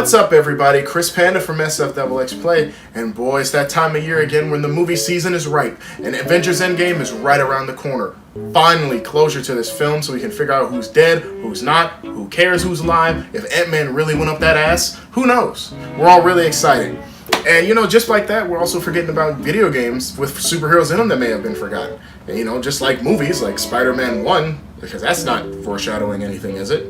What's up, everybody? Chris Panda from SF Play, and boy, it's that time of year again when the movie season is ripe, and Avengers Endgame is right around the corner. Finally, closure to this film so we can figure out who's dead, who's not, who cares who's alive, if Ant-Man really went up that ass, who knows? We're all really excited. And you know, just like that, we're also forgetting about video games with superheroes in them that may have been forgotten. And you know, just like movies like Spider-Man 1, because that's not foreshadowing anything, is it?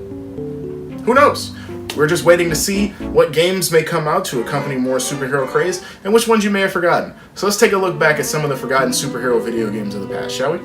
Who knows? We're just waiting to see what games may come out to accompany more superhero craze, and which ones you may have forgotten. So let's take a look back at some of the forgotten superhero video games of the past, shall we?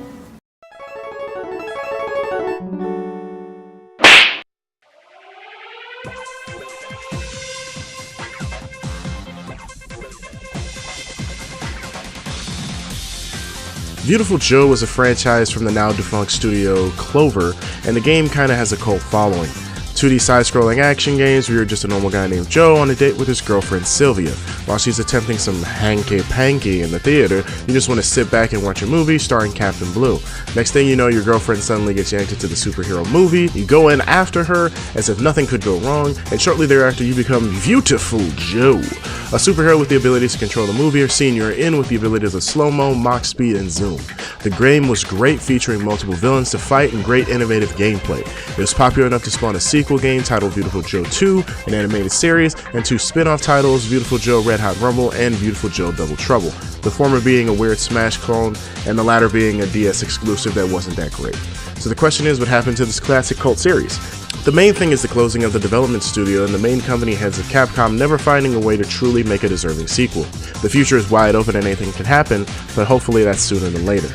Beautiful Joe was a franchise from the now defunct studio Clover, and the game kinda has a cult following. 2D side-scrolling action games where you're just a normal guy named Joe on a date with his girlfriend Sylvia. While she's attempting some hanky-panky in the theater, you just want to sit back and watch a movie starring Captain Blue. Next thing you know, your girlfriend suddenly gets yanked into the superhero movie, you go in after her as if nothing could go wrong, and shortly thereafter you become Beautiful Joe, a superhero with the abilities to control the movie or scene you're in with the abilities of slow-mo, mock speed, and zoom. The game was great, featuring multiple villains to fight and great innovative gameplay. It was popular enough to spawn a sequel game titled Beautiful Joe 2, an animated series, and 2 spin-off titles, Beautiful Joe Red Hot Rumble and Beautiful Joe Double Trouble, the former being a weird Smash clone and the latter being a DS exclusive that wasn't that great. So the question is, what happened to this classic cult series? The main thing is the closing of the development studio and the main company heads of Capcom never finding a way to truly make a deserving sequel. The future is wide open and anything can happen, but hopefully that's sooner than later.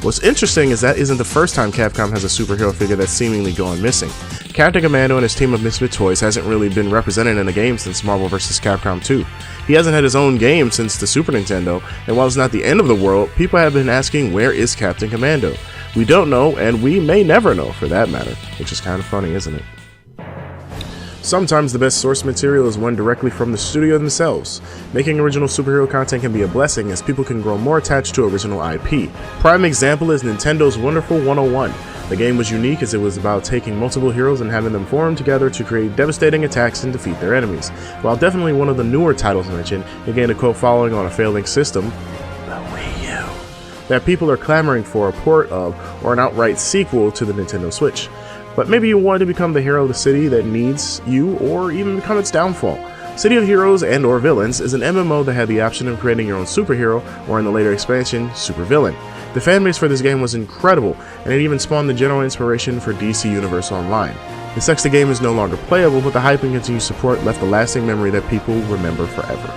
What's interesting is that isn't the first time Capcom has a superhero figure that's seemingly gone missing. Captain Commando and his team of misfit toys hasn't really been represented in a game since Marvel vs. Capcom 2. He hasn't had his own game since the Super Nintendo, and while it's not the end of the world, people have been asking, where is Captain Commando? We don't know, and we may never know for that matter, which is kind of funny, isn't it? Sometimes the best source material is one directly from the studio themselves. Making original superhero content can be a blessing as people can grow more attached to original IP. Prime example is Nintendo's Wonderful 101. The game was unique as it was about taking multiple heroes and having them form together to create devastating attacks and defeat their enemies. While definitely one of the newer titles mentioned, it gained a cult following on a failing system, the Wii U, that people are clamoring for a port of or an outright sequel to the Nintendo Switch. But maybe you want to become the hero of the city that needs you, or even become its downfall. City of Heroes and or Villains is an MMO that had the option of creating your own superhero, or in the later expansion, supervillain. The fanbase for this game was incredible, and it even spawned the general inspiration for DC Universe Online. It sucks the game is no longer playable, but the hype and continued support left a lasting memory that people remember forever.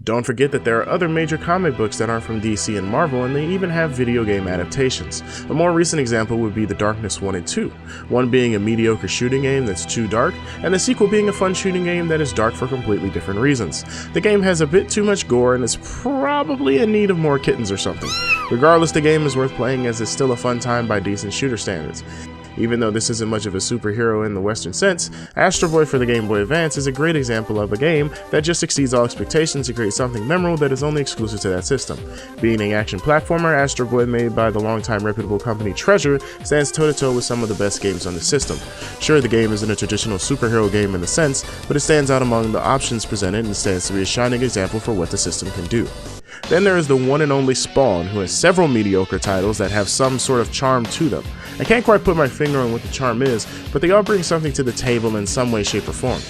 Don't forget that there are other major comic books that aren't from DC and Marvel, and they even have video game adaptations. A more recent example would be The Darkness 1 and 2, one being a mediocre shooting game that's too dark, and the sequel being a fun shooting game that is dark for completely different reasons. The game has a bit too much gore and is probably in need of more kittens or something. Regardless, the game is worth playing as it's still a fun time by decent shooter standards. Even though this isn't much of a superhero in the Western sense, Astro Boy for the Game Boy Advance is a great example of a game that just exceeds all expectations to create something memorable that is only exclusive to that system. Being an action platformer, Astro Boy, made by the longtime reputable company Treasure, stands toe-to-toe with some of the best games on the system. Sure, the game isn't a traditional superhero game in the sense, but it stands out among the options presented and stands to be a shining example for what the system can do. Then there is the one and only Spawn, who has several mediocre titles that have some sort of charm to them. I can't quite put my finger on what the charm is, but they all bring something to the table in some way, shape, or form.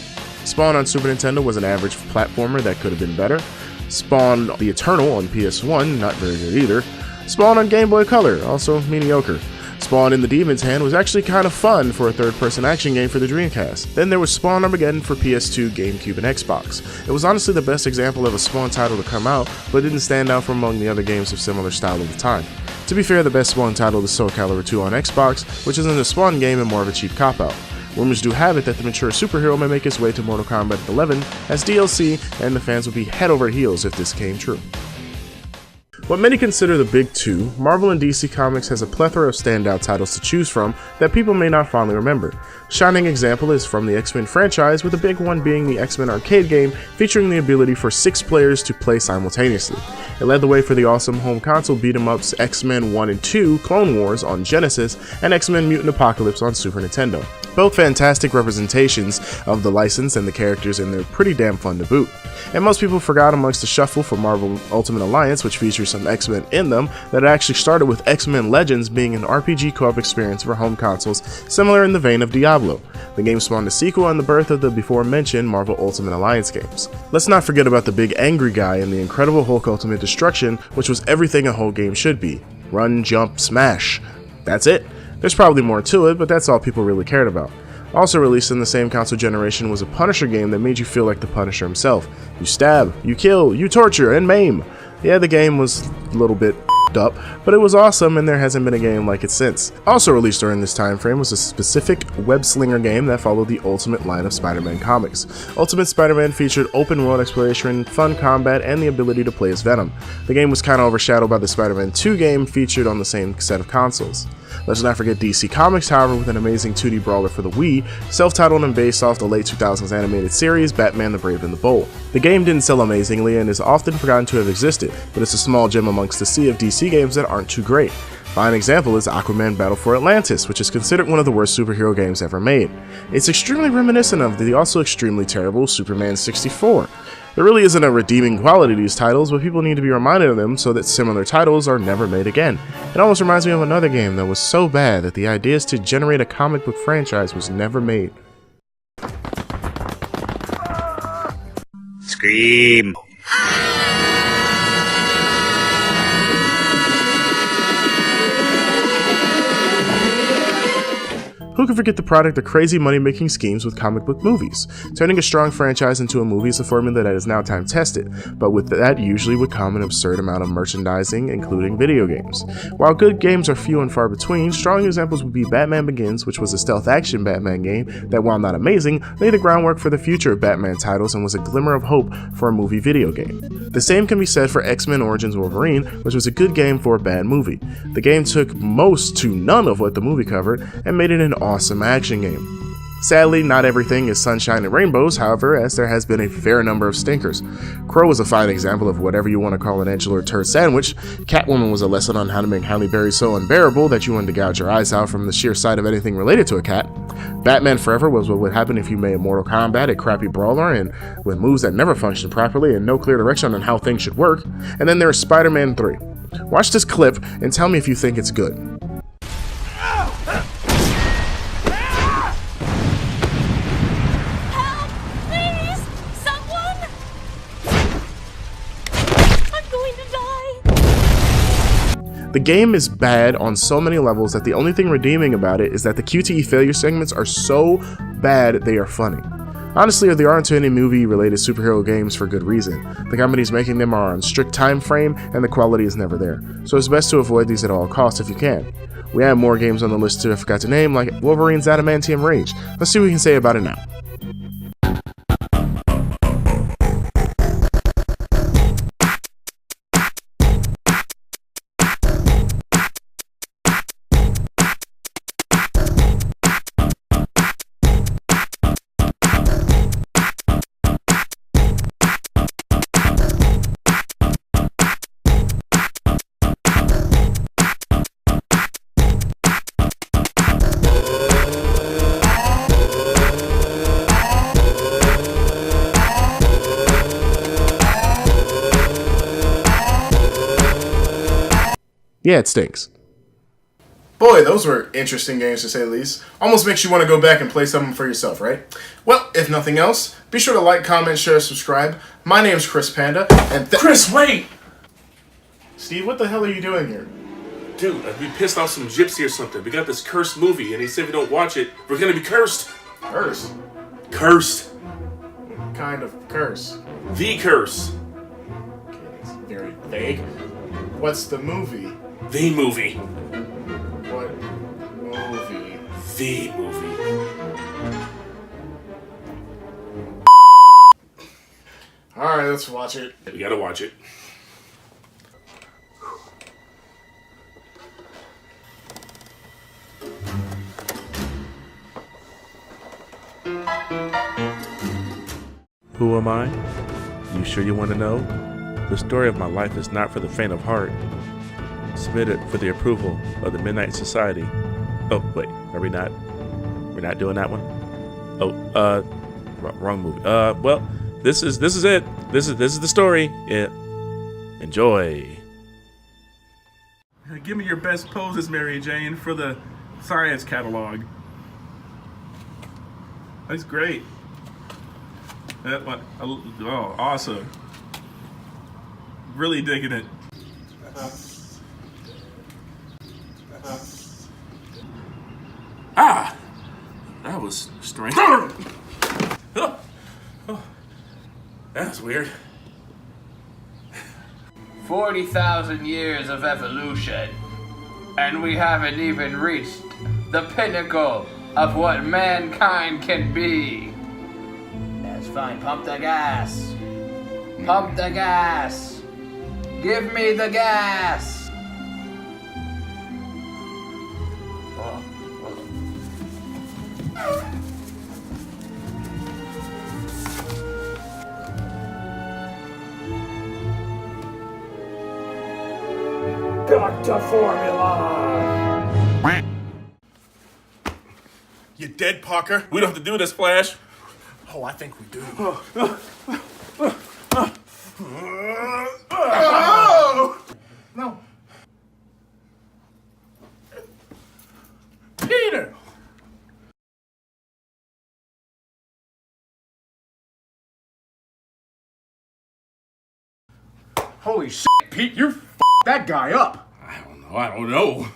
Spawn on Super Nintendo was an average platformer that could have been better. Spawn the Eternal on PS1, not very good either. Spawn on Game Boy Color, also mediocre. Spawn in the Demon's Hand was actually kind of fun for a third-person action game for the Dreamcast. Then there was Spawn Armageddon for PS2, GameCube, and Xbox. It was honestly the best example of a Spawn title to come out, but didn't stand out from among the other games of similar style at the time. To be fair, the best Spawn title is Soul Calibur 2 on Xbox, which isn't a Spawn game and more of a cheap cop-out. Rumors do have it that the mature superhero may make its way to Mortal Kombat 11 as DLC, and the fans would be head over heels if this came true. What many consider the big two, Marvel and DC Comics has a plethora of standout titles to choose from that people may not fondly remember. Shining example is from the X-Men franchise, with the big one being the X-Men arcade game featuring the ability for 6 players to play simultaneously. It led the way for the awesome home console beat-em-ups X-Men 1 and 2 Clone Wars on Genesis and X-Men Mutant Apocalypse on Super Nintendo. Both fantastic representations of the license and the characters, and they're pretty damn fun to boot. And most people forgot amongst the shuffle for Marvel Ultimate Alliance, which features some X-Men in them, that it actually started with X-Men Legends being an RPG co-op experience for home consoles similar in the vein of Diablo. The game spawned a sequel and the birth of the before mentioned Marvel Ultimate Alliance games. Let's not forget about the big angry guy in the Incredible Hulk Ultimate Destruction, which was everything a Hulk game should be. Run, jump, smash. That's it. There's probably more to it, but that's all people really cared about. Also released in the same console generation was a Punisher game that made you feel like the Punisher himself. You stab, you kill, you torture, and maim. Yeah, the game was a little bit up, but it was awesome, and there hasn't been a game like it since. Also released during this time frame was a specific web-slinger game that followed the Ultimate line of Spider-Man comics. Ultimate Spider-Man featured open-world exploration, fun combat, and the ability to play as Venom. The game was kind of overshadowed by the Spider-Man 2 game featured on the same set of consoles. Let's not forget DC Comics, however, with an amazing 2D brawler for the Wii, self-titled and based off the late 2000s animated series Batman the Brave and the Bold. The game didn't sell amazingly and is often forgotten to have existed, but it's a small gem amongst the sea of DC games that aren't too great. Fine example is Aquaman Battle for Atlantis, which is considered one of the worst superhero games ever made. It's extremely reminiscent of the also extremely terrible Superman 64. There really isn't a redeeming quality to these titles, but people need to be reminded of them so that similar titles are never made again. It almost reminds me of another game that was so bad that the idea to generate a comic book franchise was never made. Scream! Who can forget the product of crazy money-making schemes with comic book movies? Turning a strong franchise into a movie is a formula that is now time-tested, but with that usually would come an absurd amount of merchandising, including video games. While good games are few and far between, strong examples would be Batman Begins, which was a stealth-action Batman game that, while not amazing, laid the groundwork for the future of Batman titles and was a glimmer of hope for a movie video game. The same can be said for X-Men Origins Wolverine, which was a good game for a bad movie. The game took most to none of what the movie covered and made it an awesome action game. Sadly, not everything is sunshine and rainbows, however, as there has been a fair number of stinkers. Crow was a fine example of whatever you want to call an edgelord turd sandwich. Catwoman was a lesson on how to make Halle Berry so unbearable that you wanted to gouge your eyes out from the sheer sight of anything related to a cat. Batman Forever was what would happen if you made Mortal Kombat a crappy brawler and with moves that never functioned properly and no clear direction on how things should work. And then there's Spider-Man 3. Watch this clip and tell me if you think it's good. The game is bad on so many levels that the only thing redeeming about it is that the QTE failure segments are so bad they are funny. Honestly, there aren't too many movie-related superhero games for good reason. The companies making them are on strict time frame and the quality is never there, so it's best to avoid these at all costs if you can. We have more games on the list too I forgot to name, like Wolverine's Adamantium Rage. Let's see what we can say about it now. Yeah, it stinks. Boy, those were interesting games to say the least. Almost makes you want to go back and play some of them for yourself, right? Well, if nothing else, be sure to like, comment, share, subscribe. My name's Chris Panda, and Chris, wait! Steve, what the hell are you doing here? Dude, we pissed off some gypsy or something. We got this cursed movie, and he said if we don't watch it, we're gonna be cursed. Curse? Cursed. What kind of curse? The curse. Okay, that's very vague. What's the movie? The movie. What movie? The movie. Alright, let's watch it. We gotta watch it. Who am I? You sure you want to know? The story of my life is not for the faint of heart. Submitted for the approval of the Midnight Society. Oh, wait, are we not? We're not doing that one? Oh, wrong movie. Well, this is it. This is the story. Yeah. Enjoy. Give me your best poses, Mary Jane, for the science catalog. That's great. Oh, awesome. Really digging it. Ah! That was strange. Oh, that's weird. 40,000 years of evolution, and we haven't even reached the pinnacle of what mankind can be. That's fine. Pump the gas. Pump the gas. Give me the gas. Dr. Formula! You dead, Parker? We don't have to do this, Flash. Oh, I think we do. No. Peter! Holy shit, Pete, you f***ed that guy up! I don't know.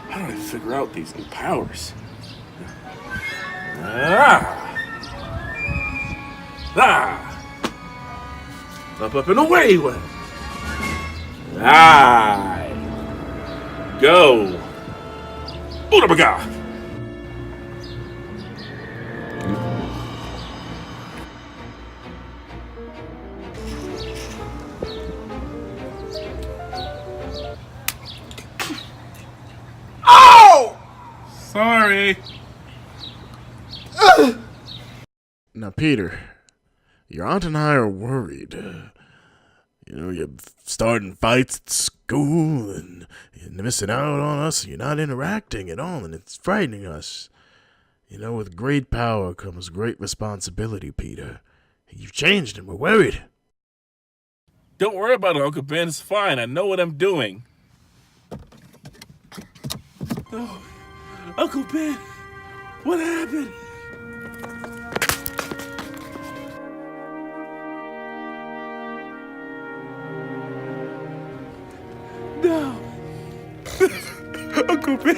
How do I figure out these new powers? Up and away with. Go. Oodabaga. Sorry. Now, Peter, your aunt and I are worried. You're starting fights at school, and you're missing out on us, and you're not interacting at all, and it's frightening us. With great power comes great responsibility, Peter. You've changed, and we're worried. Don't worry about it, Uncle Ben. It's fine. I know what I'm doing. Oh, Uncle Ben, what happened? No. Uncle Ben.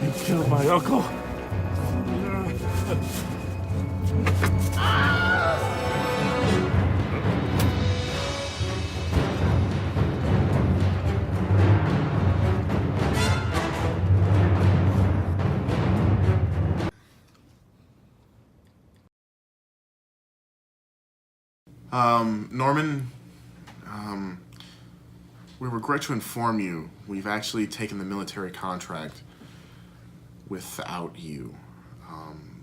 You killed my uncle. Norman, we regret to inform you we've actually taken the military contract without you.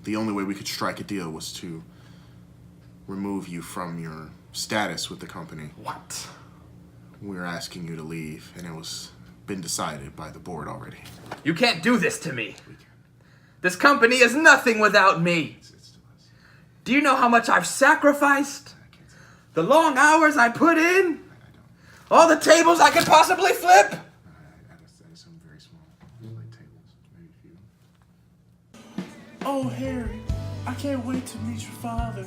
The only way we could strike a deal was to remove you from your status with the company. What? We're asking you to leave, and it was been decided by the board already. You can't do this to me. This company is nothing without me. Do you know how much I've sacrificed? The long hours I put in? All the tables I could possibly flip? Some very small, like tables, maybe a few. Oh, Harry, I can't wait to meet your father.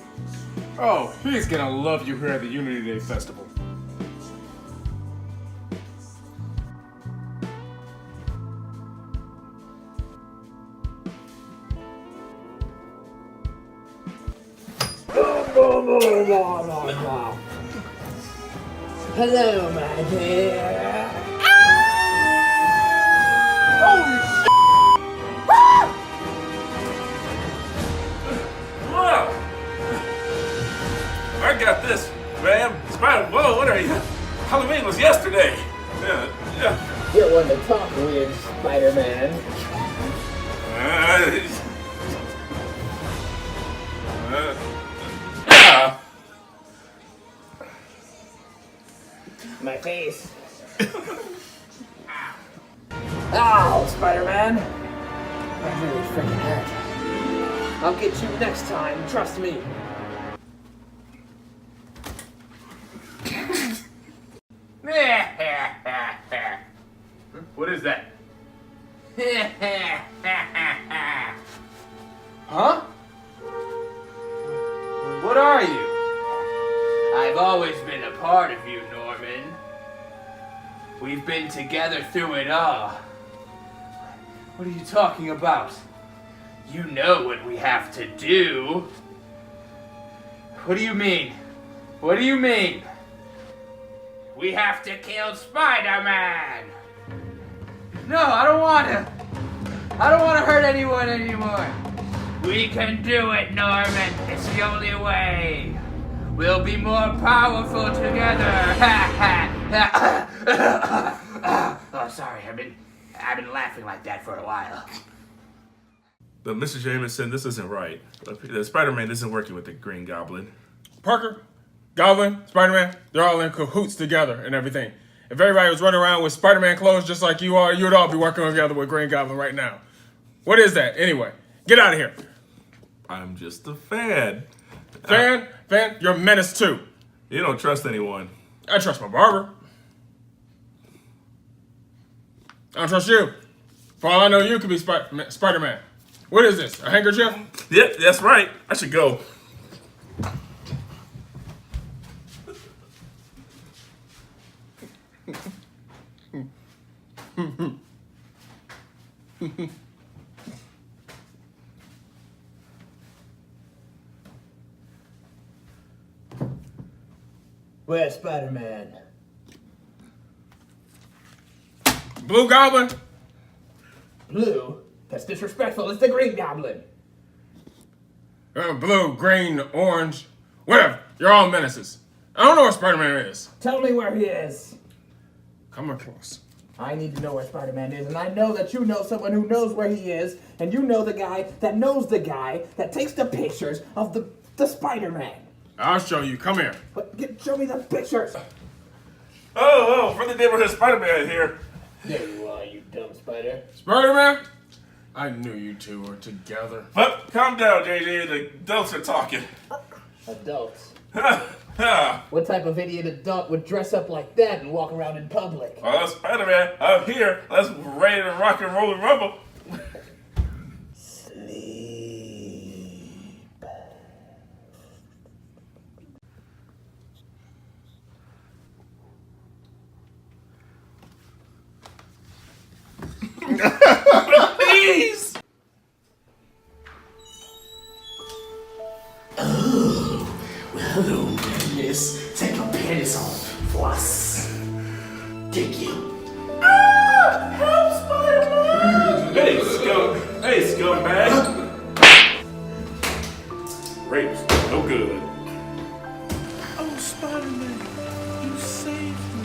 Oh, he's gonna love you here at the Unity Day Festival. Hello, my dear. Holy shit! I got this, man. Spider, whoa, what are you? Halloween was yesterday. Yeah. You're one to talk with, Spider-Man. Yeah. My face. Ow, Spider-Man. That really freaking hurt. I'll get you next time, trust me. What is that? Huh? What are you? I've always been a part of you, Norman. We've been together through it all. What are you talking about? You know what we have to do. What do you mean? What do you mean? We have to kill Spider-Man! No, I don't want to. I don't want to hurt anyone anymore. We can do it, Norman. It's the only way. We'll be more powerful together. Oh, sorry. I've been laughing like that for a while. But Mr. Jameson, this isn't right. The Spider-Man isn't working with the Green Goblin. Parker, Goblin, Spider-Man, they're all in cahoots together and everything. If everybody was running around with Spider-Man clothes just like you are, you would all be working together with Green Goblin right now. What is that? Anyway, get out of here. I'm just a fan. Fan, you're a menace too. You don't trust anyone. I trust my barber. I don't trust you. For all I know, you could be Spider-Man. What is this, a handkerchief? Yep, that's right. I should go. Where's Spider-Man? Blue Goblin? Blue? That's disrespectful. It's the Green Goblin. Blue, green, orange, whatever. You're all menaces. I don't know where Spider-Man is. Tell me where he is. Come across. I need to know where Spider-Man is, and I know that you know someone who knows where he is, and you know the guy that knows the guy that takes the pictures of the Spider-Man. I'll show you. Come here. Show me the pictures. Oh, for the neighborhood Spider-Man here. There you are, you dumb spider. Spider-Man? I knew you two were together. But calm down, JJ. The adults are talking. Adults? What type of idiot adult would dress up like that and walk around in public? Well, Spider-Man, I'm here. Let's ready to rock and roll and rumble. Sleep. Please. Hello, miss. Take your panties off for us. Thank you. Help, Spider-Man! Hey, scumbag. Rape's no good. Oh, Spider-Man, you saved me.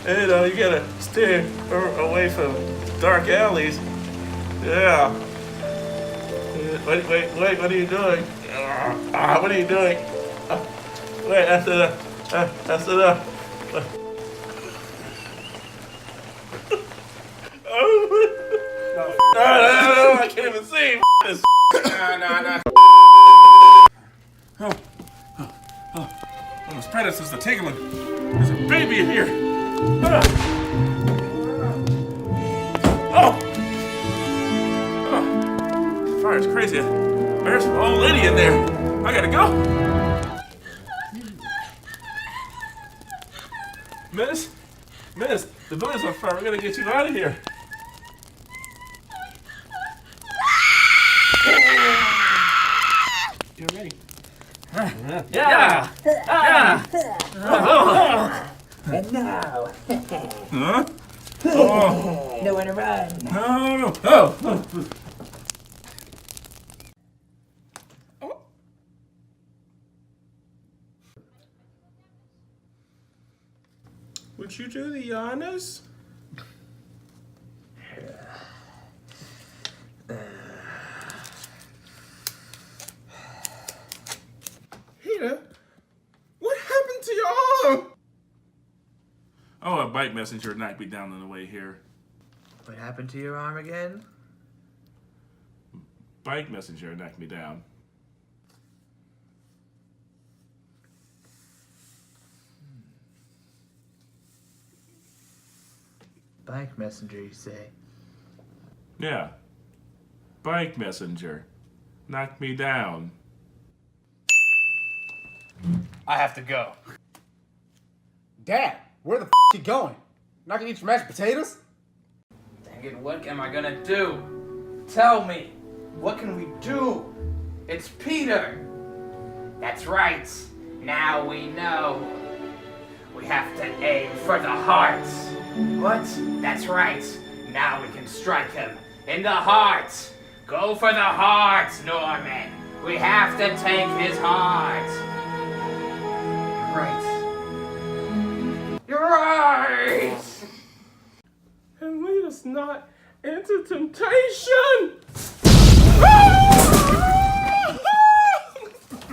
Hey, you gotta stay away from dark alleys. Yeah. Wait, what are you doing? What are you doing? Wait, that's enough. No, I can't even see. This. Nah. Oh, those predators are taking one. There's a baby in here. Oh, the fire's crazy. There's an old lady in there. I gotta go. Miss, the building's on fire. We're gonna get you out of here. You're ready. Yeah! And now, Huh? Oh. nowhere to run. No. Would you do the honors? Peter, what happened to your arm? Oh, a bike messenger knocked me down on the way here. What happened to your arm again? Bike messenger knocked me down. Bike messenger, you say? Yeah. Bike messenger knocked me down. I have to go. Dad, where the f you going? Not gonna eat your mashed potatoes? Dang it, what am I gonna do? Tell me, what can we do? It's Peter. That's right. Now we know. We have to aim for the heart. What? That's right. Now we can strike him in the heart. Go for the heart, Norman. We have to take his heart. You're right. And lead us not into temptation.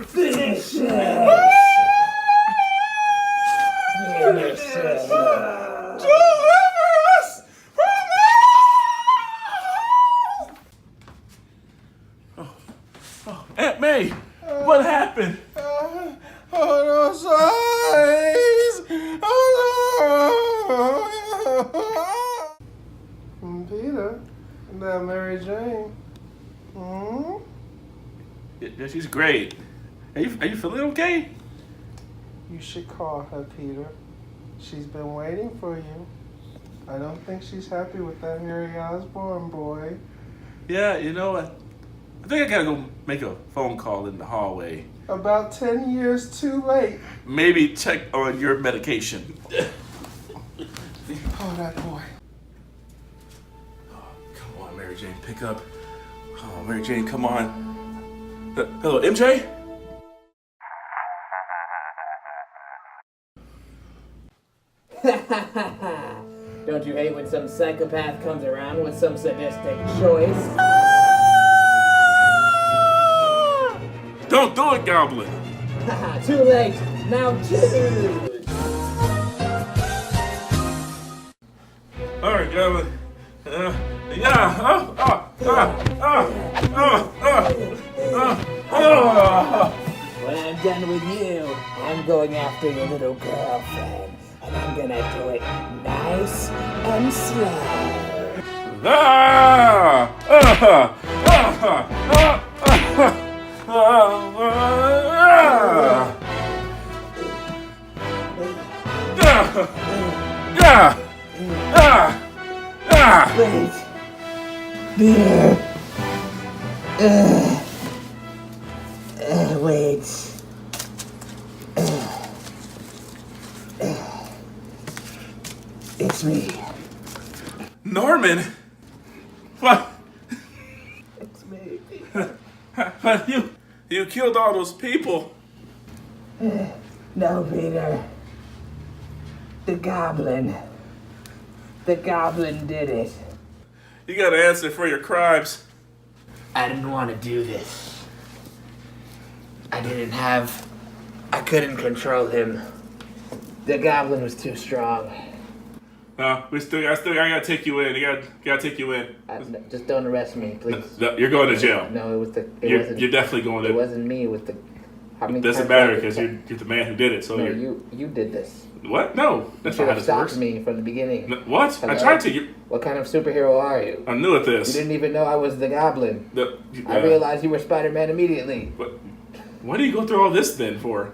Finish it! Deliver us from Aunt May, what happened? Peter, that Mary Jane. Yeah, she's great. Are you feeling okay? You should call her, Peter. She's been waiting for you. I don't think she's happy with that Harry Osborn boy. Yeah, you know what? I think I gotta go make a phone call in the hallway. About 10 years too late. Maybe check on your medication. Oh, that boy. Come on, Mary Jane, pick up. Oh, Mary Jane, come on. Hello, MJ? Don't you hate when some psychopath comes around with some sadistic choice? Don't do it, Goblin. Haha, too late. Now choose. All right, Goblin. When I'm done with you, I'm going after your little girlfriend. And I'm gonna do it nice and slow. Wait. Beer. Wait. It's me. Norman? What? It's me. You killed all those people. No, Peter. The Goblin. The Goblin did it. You gotta answer for your crimes. I didn't want to do this. I couldn't control him. The Goblin was too strong. I gotta take you in. I gotta take you in. Just don't arrest me, please. No, you're going to jail. No, it wasn't. You're definitely going to. It wasn't me. With the. It doesn't matter because you're the man who did it. So no, you did this. What? No, that's not You should how have this stopped works. me from the beginning. What? Hello? I tried to. What kind of superhero are you? I'm new at You this. didn't even know I was the Goblin. I realized you were Spider-Man immediately. Why do you go through all this then for?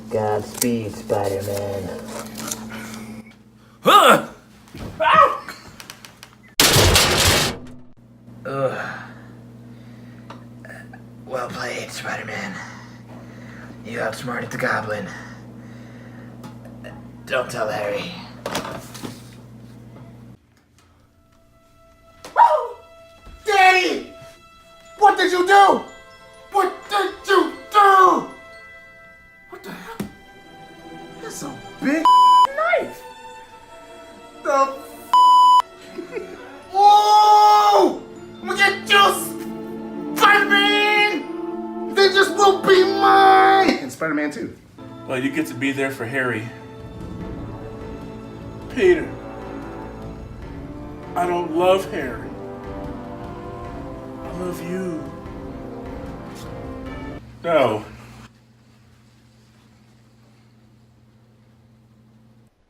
Godspeed, Spider-Man. Huh! Well played, Spider-Man. You outsmarted the Goblin. Don't tell Harry. Daddy! What did you do? What did you do? What the hell? Spider-Man 2. Well, you get to be there for Harry. Peter, I don't love Harry. I love you. No.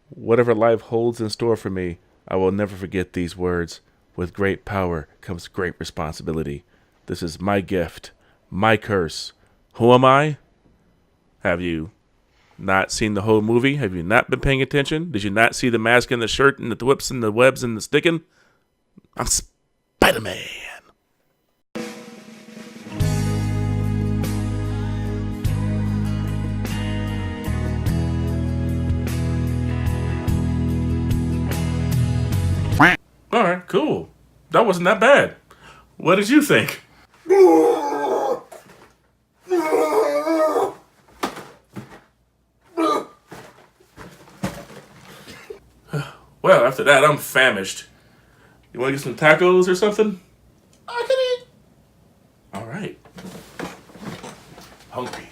Whatever life holds in store for me, I will never forget these words. With great power comes great responsibility. This is my gift, my curse. Who am I? Have you not seen the whole movie? Have you not been paying attention? Did you not see the mask and the shirt and the whips and the webs and the sticking? I'm Spider-Man. All right, cool. That wasn't that bad. What did you think? Well, after that, I'm famished. You want to get some tacos or something? I can eat. All right. Hungry.